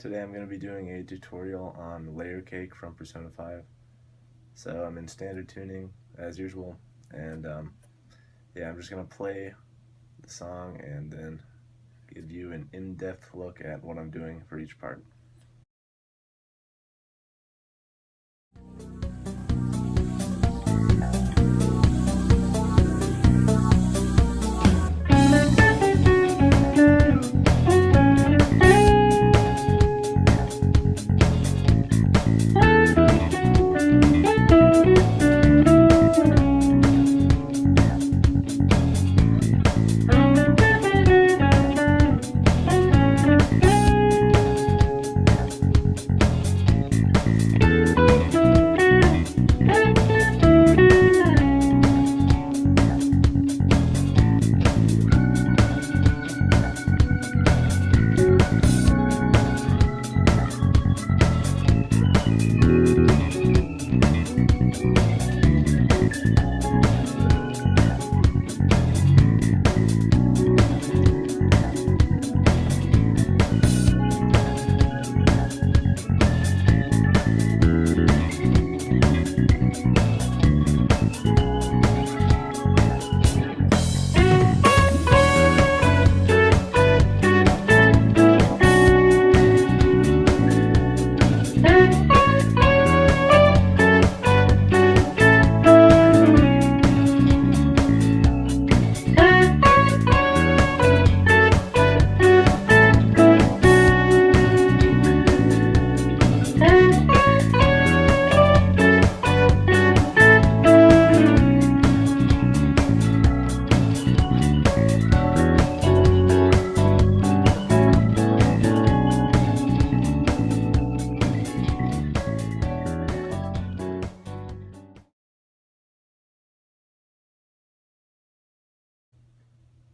Today I'm going to be doing a tutorial on Layer Cake from Persona 5. So I'm in standard tuning as usual, and yeah, I'm just going to play the song and then give you an in-depth look at what I'm doing for each part.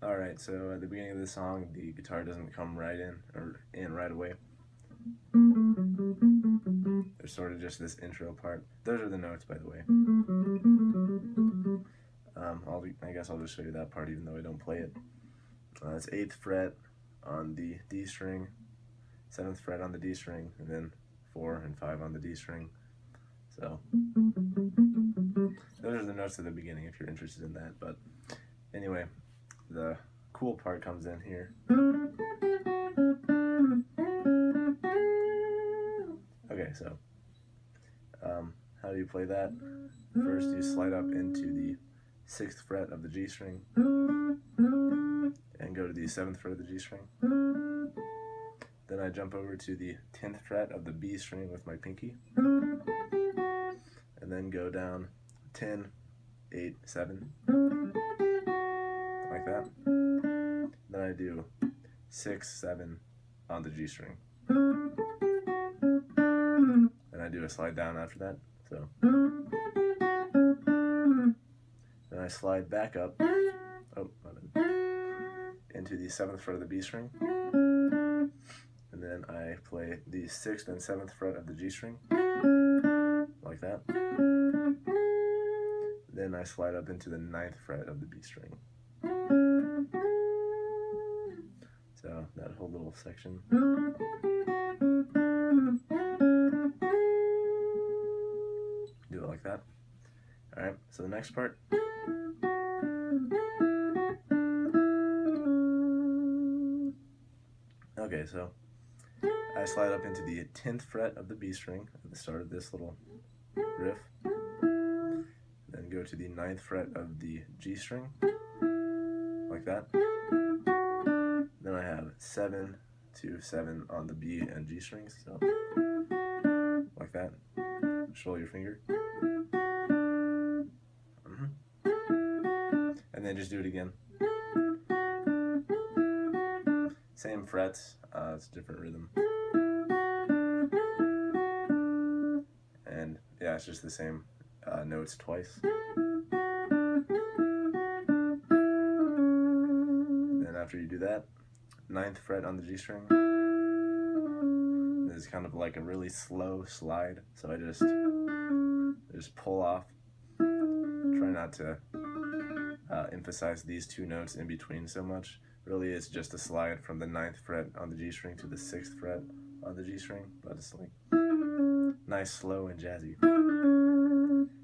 Alright, so at the beginning of the song, the guitar doesn't come right in right away. There's sort of just this intro part. Those are the notes, by the way. I guess I'll just show you that part even though I don't play it. It's 8th fret on the D string, 7th fret on the D string, and then 4 and 5 on the D string. So those are the notes at the beginning if you're interested in that. But anyway, the cool part comes in here. Okay, so how do you play that? First you slide up into the 6th fret of the G string and go to the 7th fret of the G string. Then I jump over to the 10th fret of the B string with my pinky, and then go down 10, 8, 7, like that. Then I do 6, 7 on the G string, and I do a slide down after that. So then I slide back up, into the 7th fret of the B string, and then I play the 6th and 7th fret of the G string, like that. Then I slide up into the 9th fret of the B string. So that whole little section. Do it like that. Alright, so the next part. Okay, so I slide up into the 10th fret of the B string at the start of this little riff. Then go to the 9th fret of the G string, like that. Then I have 7 to 7 on the B and G strings, so like that. Just roll your finger. And then just do it again. Same frets, it's a different rhythm. And yeah, it's just the same notes twice. Then after you do that, 9th fret on the G string. This is kind of like a really slow slide, so I just pull off. Try not to emphasize these two notes in between so much. Really, it's just a slide from the 9th fret on the G string to the 6th fret on the G string, but it's like nice, slow, and jazzy.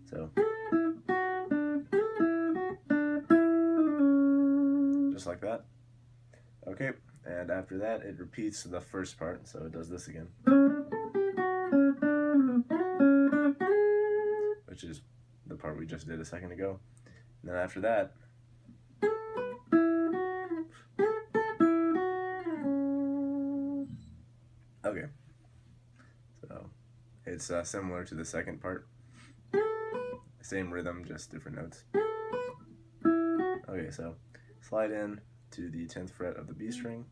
So just like that. Okay, and after that it repeats the first part, so it does this again, which is the part we just did a second ago. And then after that, okay, so it's similar to the second part. Same rhythm, just different notes. Okay, so slide in to the 10th fret of the B string,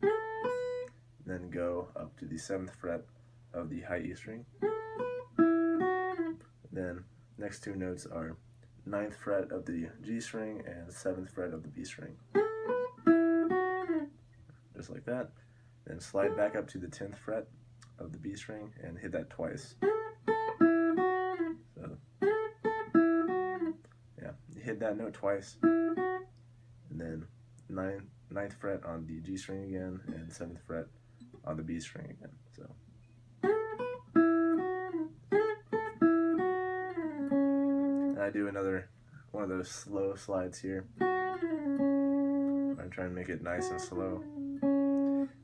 then go up to the 7th fret of the high E string. Then next two notes are 9th fret of the G string and 7th fret of the B string. Just like that. Then slide back up to the 10th fret of the B string and hit that twice. So yeah, you hit that note twice, and then 9th fret on the G string again, and 7th fret on the B string again. So and I do another one of those slow slides here. I'm trying to make it nice and slow.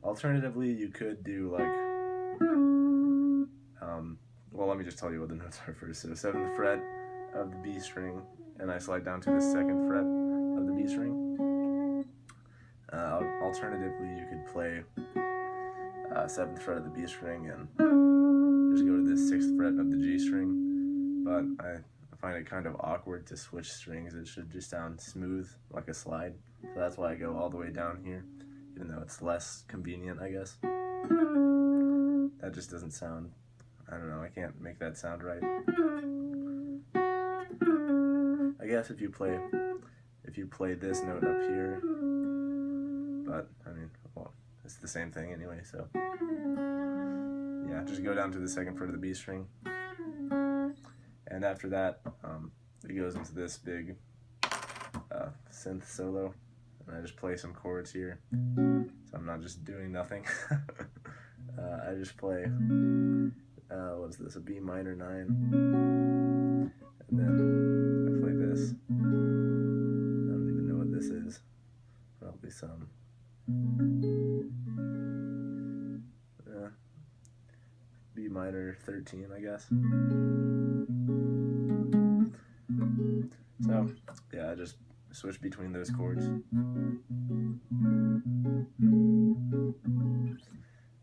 Alternatively, you could do like, well, let me just tell you what the notes are first. So 7th fret of the B string, and I slide down to the 2nd fret of the B string. Alternatively, you could play 7th fret of the B string and just go to the 6th fret of the G string, but I find it kind of awkward to switch strings. It should just sound smooth, like a slide. So that's why I go all the way down here, even though it's less convenient, I guess. That just doesn't sound, I don't know, I can't make that sound right. I guess if you play this note up here, but I mean, well, it's the same thing anyway, so yeah, just go down to the 2nd fret of the B string, and after that it goes into this big synth solo, and I just play some chords here, so I'm not just doing nothing. I just play what is this, a B minor 9, and then I play this. I don't even know what this is. Probably some B minor 13, I guess. So yeah, I just switch between those chords.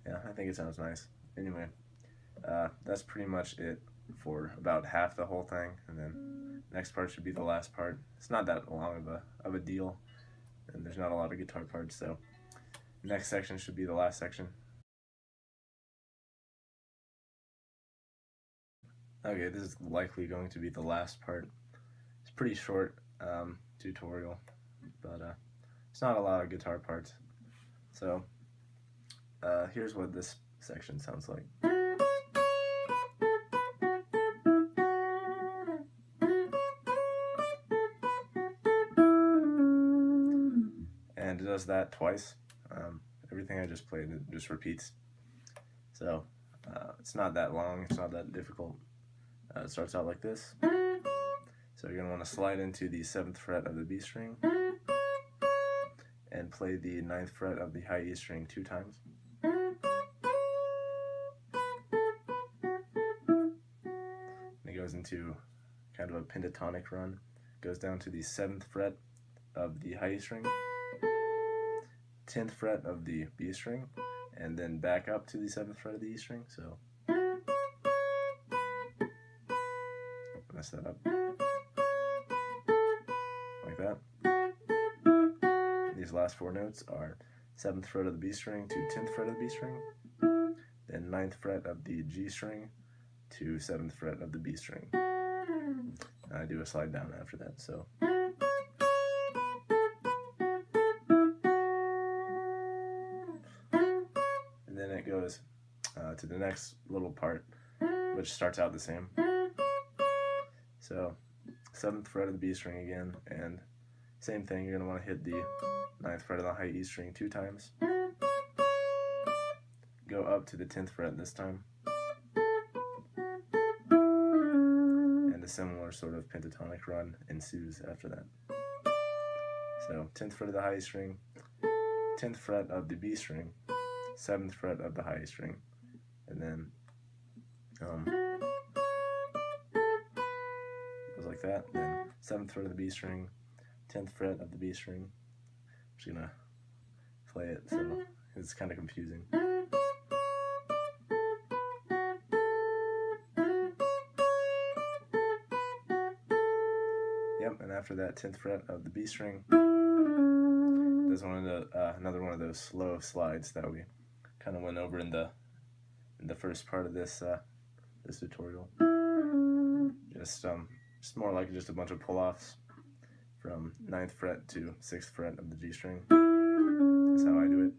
Yeah, I think it sounds nice. Anyway, that's pretty much it for about half the whole thing, and then next part should be the last part. It's not that long of a deal, and there's not a lot of guitar parts, so next section should be the last section. Okay, this is likely going to be the last part. It's pretty short tutorial, but it's not a lot of guitar parts. So here's what this section sounds like. And it does that twice. Everything I just played, it just repeats. So it's not that long, it's not that difficult. It starts out like this. So you're going to want to slide into the 7th fret of the B string and play the 9th fret of the high E string 2 times. And it goes into kind of a pentatonic run. Goes down to the 7th fret of the high E string, 10th fret of the B string, and then back up to the 7th fret of the E string. So mess that up like that. These last 4 notes are 7th fret of the B string to 10th fret of the B string, then 9th fret of the G string to 7th fret of the B string. And I do a slide down after that. So and then it goes to the next little part, which starts out the same. So 7th fret of the B string again, and same thing, you're going to want to hit the 9th fret of the high E string 2 times. go up to the 10th fret this time, and a similar sort of pentatonic run ensues after that. So 10th fret of the high E string, 10th fret of the B string, 7th fret of the high E string, and then goes like that. Then 7th fret of the B string, 10th fret of the B string. I'm just gonna play it so it's kind of confusing. Yep, and after that 10th fret of the B string, there's another one of those slow slides that we kind of went over in the first part of this this tutorial. Just more like just a bunch of pull-offs from 9th fret to 6th fret of the G string. That's how I do it.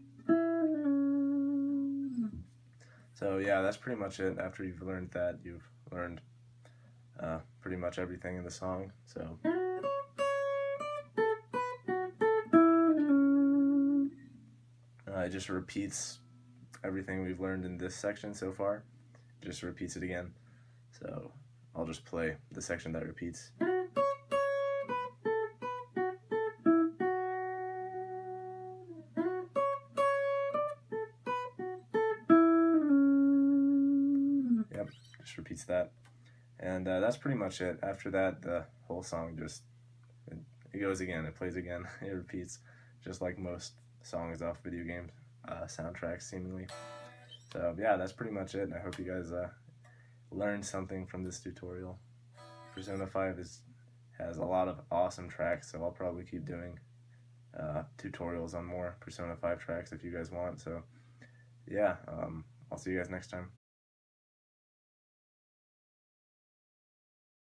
So yeah, that's pretty much it. After you've learned that, you've learned pretty much everything in the song. So it just repeats everything we've learned in this section so far. It just repeats it again. So I'll just play the section that repeats. Yep, just repeats that. And that's pretty much it. After that, the whole song just, it goes again, it plays again, it repeats, just like most songs off video game soundtracks, seemingly. So yeah, that's pretty much it. I hope you guys learned something from this tutorial. Persona 5 has a lot of awesome tracks, so I'll probably keep doing tutorials on more Persona 5 tracks if you guys want. So yeah, I'll see you guys next time.